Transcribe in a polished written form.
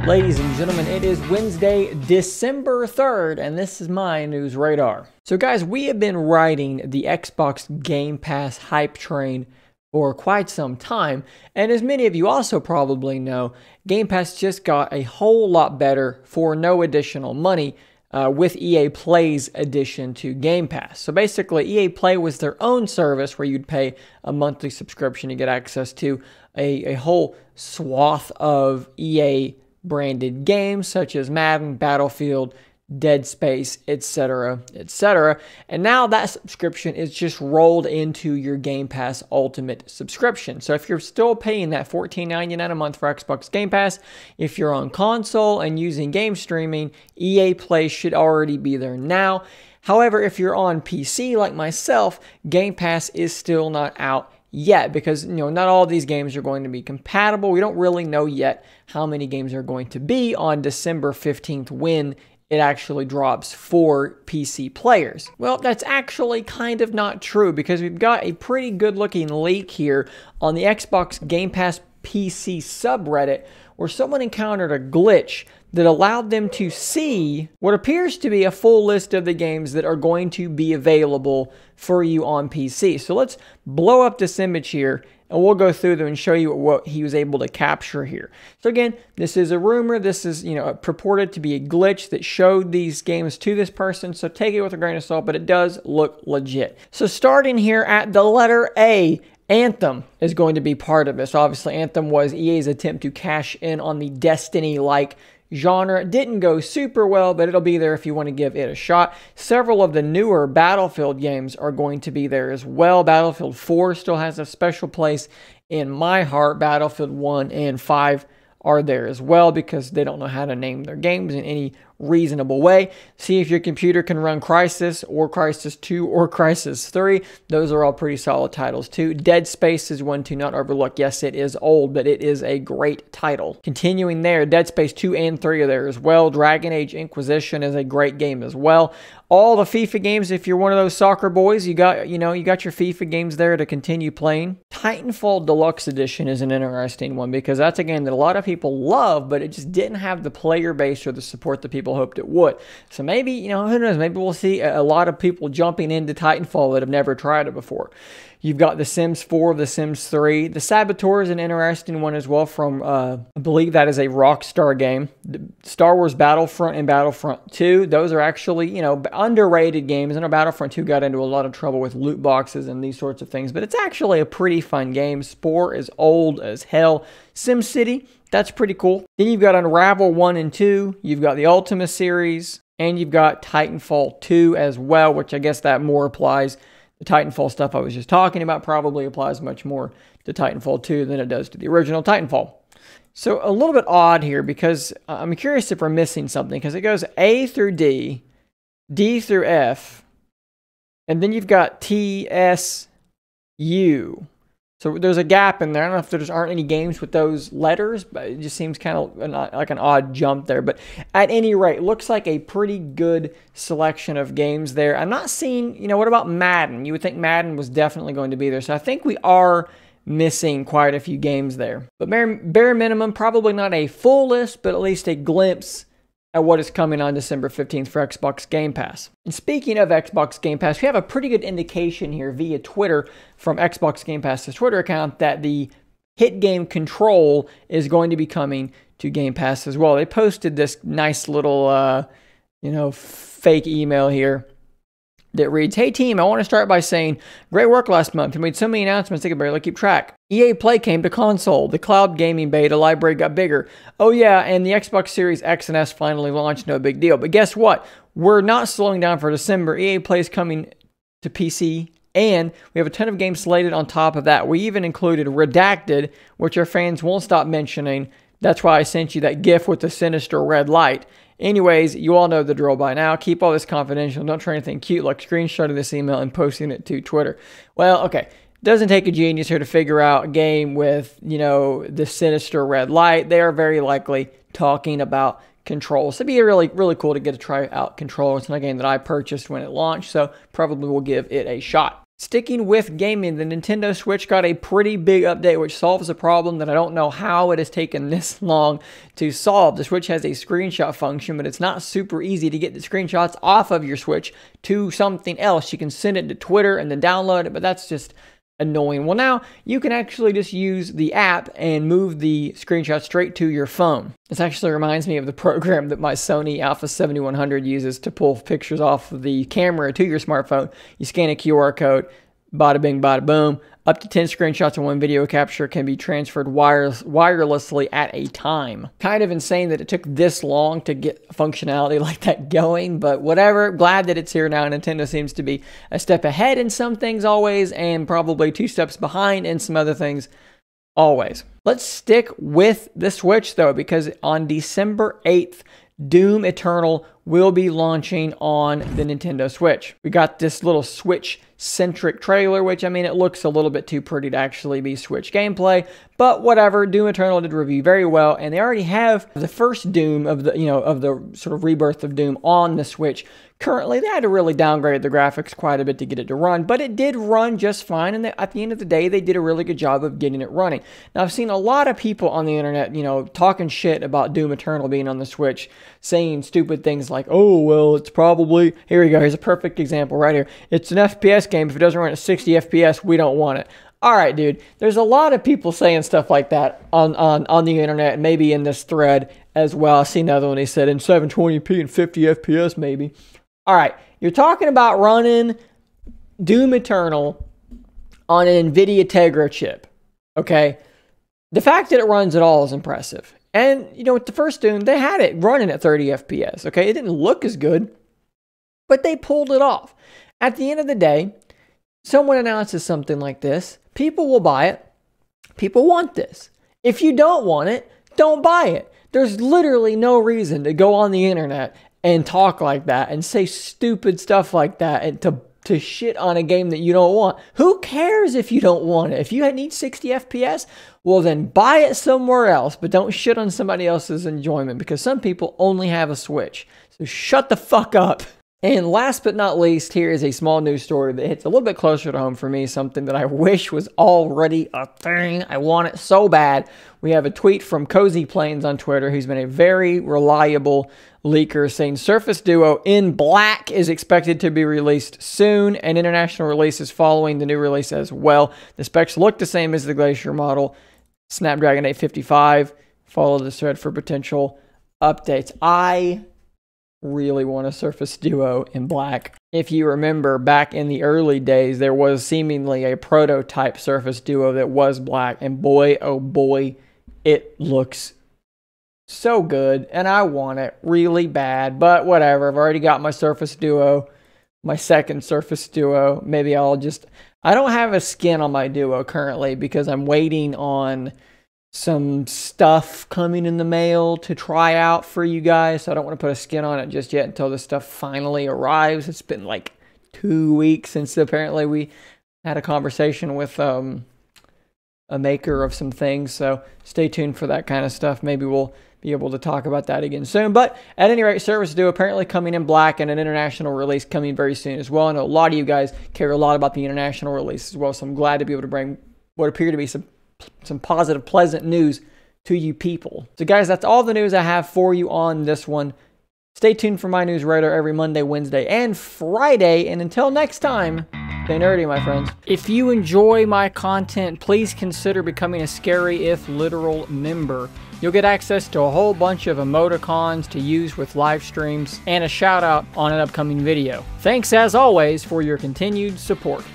Ladies and gentlemen, it is Wednesday, December 3rd, and this is my news radar. So guys, we have been riding the Xbox Game Pass hype train for quite some time, and as many of you also probably know, Game Pass just got a whole lot better for no additional money with EA Play's addition to Game Pass. So basically, EA Play was their own service where you'd pay a monthly subscription to get access to a whole swath of EA branded games such as Madden, Battlefield, Dead Space, etc., etc. And now that subscription is just rolled into your Game Pass Ultimate subscription. So if you're still paying that $14.99 a month for Xbox Game Pass, if you're on console and using game streaming, EA Play should already be there now. However, if you're on PC like myself, Game Pass is still not out yet because, not all of these games are going to be compatible. We don't really know yet how many games are going to be on December 15th when it actually drops for PC players. Well, that's actually kind of not true because we've got a pretty good looking leak here on the Xbox Game Pass PC subreddit where someone encountered a glitch that allowed them to see what appears to be a full list of the games that are going to be available for you on PC. So let's blow up this image here and we'll go through them and show you what he was able to capture here. So again, this is a rumor. This is, purported to be a glitch that showed these games to this person. So take it with a grain of salt, but it does look legit. So starting here at the letter A, Anthem is going to be part of this. Obviously, Anthem was EA's attempt to cash in on the Destiny-like genre. It didn't go super well, but it'll be there if you want to give it a shot. Several of the newer Battlefield games are going to be there as well. Battlefield 4 still has a special place in my heart. Battlefield 1 and 5 are there as well because they don't know how to name their games in any reasonable way. See if your computer can run Crysis or Crysis 2 or Crysis 3. Those are all pretty solid titles too. Dead Space is one to not overlook. Yes, it is old, but it is a great title. Continuing there, Dead Space 2 and 3 are there as well. Dragon Age Inquisition is a great game as well. All the FIFA games, if you're one of those soccer boys, you got your FIFA games there to continue playing. Titanfall Deluxe Edition is an interesting one because that's a game that a lot of people love, but it just didn't have the player base or the support that people hoped it would. So maybe, who knows, maybe we'll see a lot of people jumping into Titanfall that have never tried it before. You've got The Sims 4, The Sims 3. The Saboteur is an interesting one as well from, I believe that is a Rockstar game. Star Wars Battlefront and Battlefront 2. Those are actually, underrated games. I know Battlefront 2 got into a lot of trouble with loot boxes and these sorts of things, but it's actually a pretty fun game. Spore is old as hell. SimCity, that's pretty cool. Then you've got Unravel 1 and 2. You've got the Ultima series, and you've got Titanfall 2 as well, which I guess that more applies. The Titanfall stuff I was just talking about probably applies much more to Titanfall 2 than it does to the original Titanfall. So a little bit odd here because I'm curious if we're missing something because it goes A through D, D through F, and then you've got T, S, U. So there's a gap in there. I don't know if there just aren't any games with those letters, but it just seems kind of like an odd jump there. But at any rate, looks like a pretty good selection of games there. I'm not seeing, what about Madden? You would think Madden was definitely going to be there. So I think we are missing quite a few games there. But bare minimum, probably not a full list, but at least a glimpse at what is coming on December 15th for Xbox Game Pass. And speaking of Xbox Game Pass, we have a pretty good indication here via Twitter from Xbox Game Pass's Twitter account that the hit game Control is going to be coming to Game Pass as well. They posted this nice little, fake email here that reads, "Hey team, I want to start by saying, great work last month. We made so many announcements I could barely keep track. EA Play came to console. The cloud gaming beta library got bigger. Oh yeah, and the Xbox Series X and S finally launched. No big deal. But guess what? We're not slowing down for December. EA Play is coming to PC, and we have a ton of games slated on top of that. We even included Redacted, which our fans won't stop mentioning. That's why I sent you that GIF with the sinister red light. Anyways, you all know the drill by now. Keep all this confidential. Don't try anything cute like screenshotting this email and posting it to Twitter." Well, okay. Doesn't take a genius here to figure out a game with, the sinister red light. They are very likely talking about Control. So it'd be really, really cool to get to try out Control. It's not a game that I purchased when it launched, so probably will give it a shot. Sticking with gaming, the Nintendo Switch got a pretty big update which solves a problem that I don't know how it has taken this long to solve. The Switch has a screenshot function, but it's not super easy to get the screenshots off of your Switch to something else. You can send it to Twitter and then download it, but that's just annoying. Well, now you can actually just use the app and move the screenshot straight to your phone. This actually reminds me of the program that my Sony Alpha 7100 uses to pull pictures off of the camera to your smartphone. You scan a QR code, bada bing, bada boom. Up to 10 screenshots in one video capture can be transferred wirelessly at a time. Kind of insane that it took this long to get functionality like that going, but whatever. Glad that it's here now. Nintendo seems to be a step ahead in some things always, and probably 2 steps behind in some other things always. Let's stick with the Switch though, because on December 8th, Doom Eternal will be launching on the Nintendo Switch. We got this little Switch-centric trailer, which, I mean, it looks a little bit too pretty to actually be Switch gameplay, but whatever. Doom Eternal did review very well, and they already have the first Doom of the, of the sort of rebirth of Doom on the Switch. Currently, they had to really downgrade the graphics quite a bit to get it to run, but it did run just fine, and at the end of the day, they did a really good job of getting it running. Now, I've seen a lot of people on the internet, talking shit about Doom Eternal being on the Switch, saying stupid things like, oh, well, it's probably, here we go, here's a perfect example right here. It's an FPS game. If it doesn't run at 60 FPS, we don't want it. All right, dude, there's a lot of people saying stuff like that on the internet, and maybe in this thread as well. I see another one, he said in 720p and 50 FPS maybe. All right, you're talking about running Doom Eternal on an NVIDIA Tegra chip, okay? The fact that it runs at all is impressive. And, with the first Doom, they had it running at 30 FPS, okay? It didn't look as good, but they pulled it off. At the end of the day, someone announces something like this, people will buy it. People want this. If you don't want it, don't buy it. There's literally no reason to go on the internet and talk like that and say stupid stuff like that and to shit on a game that you don't want. Who cares if you don't want it? If you need 60 FPS, well then buy it somewhere else, but don't shit on somebody else's enjoyment, because some people only have a Switch. So shut the fuck up. And last but not least, here is a small news story that hits a little bit closer to home for me, something that I wish was already a thing. I want it so bad. We have a tweet from Cozy Plains on Twitter, who's been a very reliable leaker, saying Surface Duo in black is expected to be released soon, and international release is following the new release as well. The specs look the same as the Glacier model. Snapdragon 855. Follow this thread for potential updates. I really want a Surface Duo in black. If you remember, back in the early days, there was seemingly a prototype Surface Duo that was black, and boy, oh boy, it looks so good, and I want it really bad, but whatever. I've already got my Surface Duo, my second Surface Duo. Maybe I don't have a skin on my Duo currently because I'm waiting on some stuff coming in the mail to try out for you guys. So I don't want to put a skin on it just yet until this stuff finally arrives. It's been like 2 weeks since apparently we had a conversation with a maker of some things. So stay tuned for that kind of stuff. Maybe we'll be able to talk about that again soon. But at any rate, Surface Duo apparently coming in black, and an international release coming very soon as well. I know a lot of you guys care a lot about the international release as well. So I'm glad to be able to bring what appear to be some positive, pleasant news to you people. So guys, that's all the news I have for you on this one. Stay tuned for my news radar every Monday, Wednesday, and Friday. And until next time, stay nerdy, my friends. If you enjoy my content, please consider becoming a Scary If Literal member. You'll get access to a whole bunch of emoticons to use with live streams and a shout out on an upcoming video. Thanks as always for your continued support.